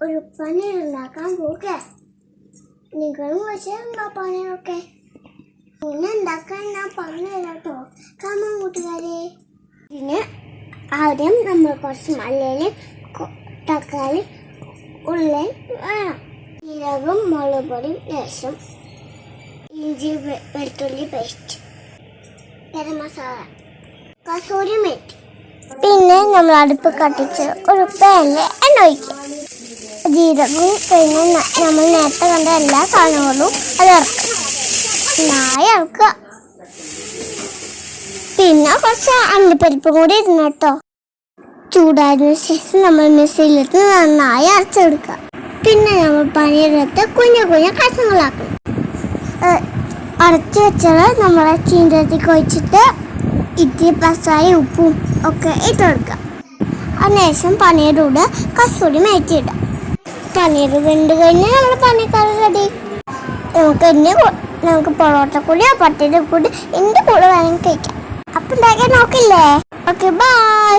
ഒരു പനീർ ഉണ്ടാക്കാൻ പോകുക. നിങ്ങളും വെച്ചാൽ പനീറൊക്കെ ഇങ്ങനെ ഉണ്ടാക്കാൻ ഞാൻ പറഞ്ഞു തരാം കേട്ടോ. കാണാൻ കൂട്ടുകാരെ, ഇതിന് ആദ്യം നമ്മൾ കുറച്ച് മല്ലിയില, തക്കാളി, ഉള്ളി വേണം. ജീരകം, മുളക് പൊടി, ലേശം ഇഞ്ചി വെളുത്തുള്ളി പേസ്റ്റ്, ഗരം മസാല, കസൂരി മേത്തി. പിന്നെ നമ്മൾ അടുപ്പ് കത്തിച്ച് ഒരു പാനിൽ എണ്ണ ഒഴിക്കുക. ജീരകവും പിന്നെ നമ്മൾ നേരത്തെ കണ്ട എല്ലാ സാധനങ്ങളും അത് ഇറക്കുക. ഇറക്കുക. പിന്നെ കുറച്ച് അണ്ടിപ്പരിപ്പ് കൂടി ഇരുന്നു കേട്ടോ. ചൂടായതിനു ശേഷം നമ്മൾ മിക്സിയിലിട്ട് നന്നായി അരച്ചെടുക്കുക. പിന്നെ നമ്മൾ പനീരെടുത്ത് കുഞ്ഞു കുഞ്ഞു കഷ്ണങ്ങളാക്കണം. അരച്ച് വെച്ചാൽ നമ്മളെ ചീന്തത്തിക്ക് ഒഴിച്ചിട്ട് ഇത്തിരി പസായ ഉപ്പും ഒക്കെ ഇട്ടെടുക്കുക. അതിനുശേഷം പനീരൂടെ കസൂരി മേറ്റിയിടുക. പനീർ വെന്ത് കഴിഞ്ഞാൽ നമ്മൾ പനീർക്കറി റെഡി. നമുക്ക് പൊറോട്ട കൂടിയോ പട്ടിയുടെ കൂടി എന്ത് കൂടെ വേണമെങ്കിൽ കഴിക്കാം. അപ്പം ഉണ്ടാക്കാൻ നോക്കില്ലേ? Okay, by.